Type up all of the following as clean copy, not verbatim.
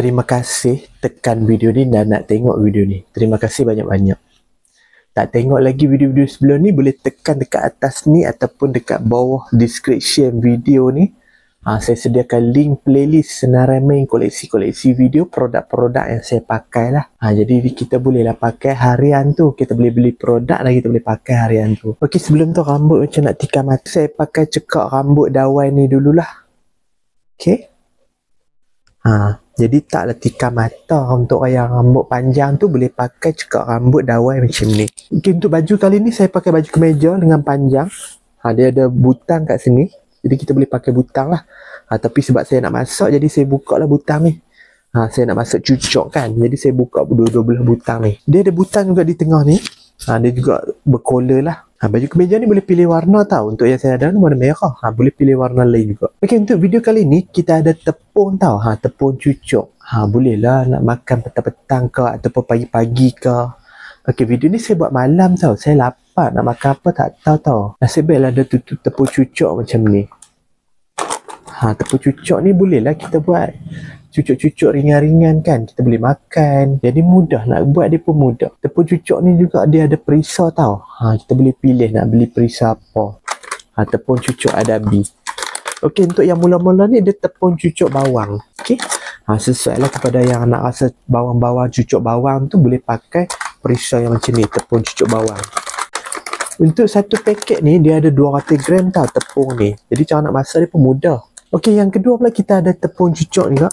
Terima kasih tekan video ni dan nak tengok video ni. Terima kasih banyak-banyak. Tak tengok lagi video-video sebelum ni, boleh tekan dekat atas ni ataupun dekat bawah description video ni. Saya sediakan link playlist senarai main koleksi-koleksi video produk-produk yang saya pakai lah. Jadi kita bolehlah pakai harian tu. Kita boleh beli produk dan kita boleh pakai harian tu. Okey, sebelum tu rambut macam nak tikam mata. Saya pakai cekak rambut dawai ni dululah. Okey. Jadi taklah tikam mata. Untuk yang rambut panjang tu boleh pakai cekak rambut dawai macam ni. Okay, untuk baju kali ni saya pakai baju kemeja dengan panjang. Dia ada butang kat sini. Jadi kita boleh pakai butang lah. Tapi sebab saya nak masak, jadi saya buka lah butang ni. Saya nak masak cucuk kan. Jadi saya buka dua-dua belah butang ni. Dia ada butang juga di tengah ni. Dia juga berkola lah. Baju kemeja ni boleh pilih warna tau. Untuk yang saya ada ni warna merah. Boleh pilih warna lain juga. Okey, untuk video kali ni kita ada tepung tau. Tepung cucuk. Boleh lah nak makan petang-petang ke ataupun pagi-pagi ke. Okey, video ni saya buat malam tau. Saya lapar nak makan apa tak tahu tau. Nasib baiklah ada tepung cucuk macam ni. Tepung cucuk ni boleh lah kita buat. Cucuk-cucuk ringan-ringan kan. Kita boleh makan. Jadi mudah nak buat, dia pun mudah. Tepung cucuk ni juga dia ada perisa tau. Kita boleh pilih nak beli perisa apa. Tepung cucuk Adabi. Okey, untuk yang mula-mula ni dia tepung cucuk bawang. Okey. Sesuai lah kepada yang nak rasa bawang-bawang, cucuk bawang tu boleh pakai perisa yang macam ni, tepung cucuk bawang. Untuk satu paket ni dia ada 200 gram tau tepung ni. Jadi cara nak masak dia pun mudah. Okey, yang kedua pula kita ada tepung cucuk juga.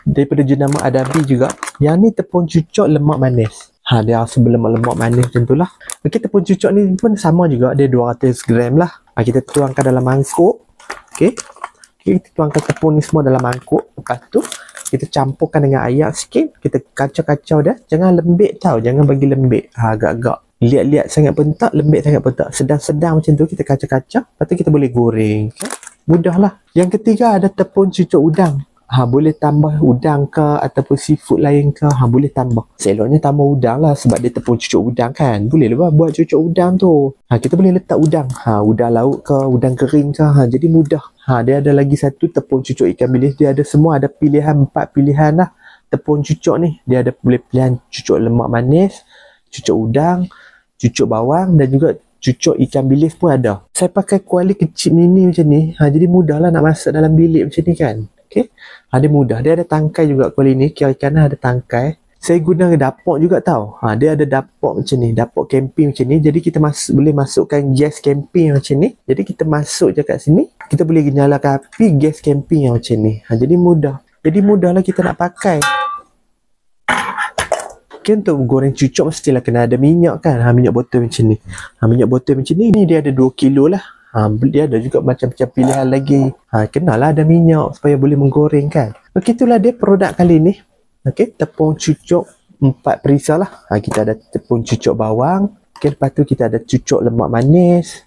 Daripada jenama Adabi juga. Yang ni tepung cucuk lemak manis. Dia rasa lemak-lemak manis macam tu lah. Okey, tepung cucuk ni pun sama juga. Dia 200 gram lah. Kita tuangkan dalam mangkuk. Okey, kita tuangkan tepung ni semua dalam mangkuk. Lepas tu kita campurkan dengan air sikit. Kita kacau-kacau dah. Jangan lembik tau. Jangan bagi lembik. Agak-agak liat-liat sangat pun tak, lembik sangat pun tak. Sedang-sedang macam tu kita kacau-kacau. Lepas tu kita boleh goreng. Okay? Mudah lah. Yang ketiga ada tepung cucuk udang. Boleh tambah udang ke ataupun seafood lain ke, boleh tambah. Seloknya tambah udang lah sebab dia tepung cucuk udang kan. Boleh lah buat cucuk udang tu. Kita boleh letak udang. Udang laut ke, udang kering ke. Jadi mudah. Dia ada lagi satu tepung cucuk ikan bilis. Dia ada semua, ada pilihan, 4 pilihan lah. Tepung cucuk ni. Dia ada boleh pilihan cucuk lemak manis, cucuk udang, cucuk bawang dan juga cucuk ikan bilis pun ada. Saya pakai kuali kecil mini macam ni. Jadi mudah lah nak masak dalam bilik macam ni kan. Okay. Dia mudah. Dia ada tangkai juga kuali ni. Kira kanan ada tangkai. Saya guna dapur juga tau. Dia ada dapur macam ni. Dapur camping macam ni. Jadi kita boleh masukkan gas camping macam ni. Jadi kita masuk je kat sini. Kita boleh nyalakan api gas camping yang macam ni. Jadi mudah. Jadi mudah lah kita nak pakai. Okay, untuk goreng cucuk mestilah kena ada minyak kan. Minyak botol macam ni. Minyak botol macam ni. Ni dia ada 2 kilo lah. Dia ada juga macam-macam pilihan lagi. Kenalah ada minyak supaya boleh menggoreng kan. Okey, itulah dia produk kali ni. Okey, tepung cucuk 4 perisa lah. Kita ada tepung cucuk bawang. Okey, lepas tu kita ada cucuk lemak manis.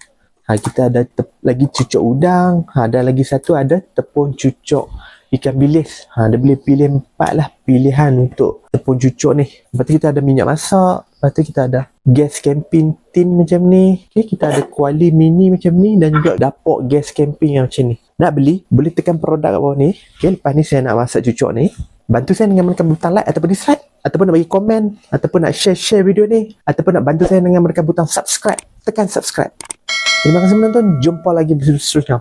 Kita ada lagi cucuk udang. Dan lagi satu ada tepung cucuk ikan bilis. Dia boleh pilih 4 lah pilihan untuk tepung cucuk ni. Lepas tu kita ada minyak masak. Lepas tu kita ada gas camping tin macam ni. Okay, kita ada kuali mini macam ni dan juga dapur gas camping yang macam ni. Nak beli, boleh tekan produk kat bawah ni. Okay, lepas ni saya nak masak cucuk ni. Bantu saya dengan menekan butang like ataupun dislike. Ataupun nak bagi komen. Ataupun nak share video ni. Ataupun nak bantu saya dengan menekan butang subscribe. Tekan subscribe. Terima kasih menonton. Jumpa lagi di video seterusnya.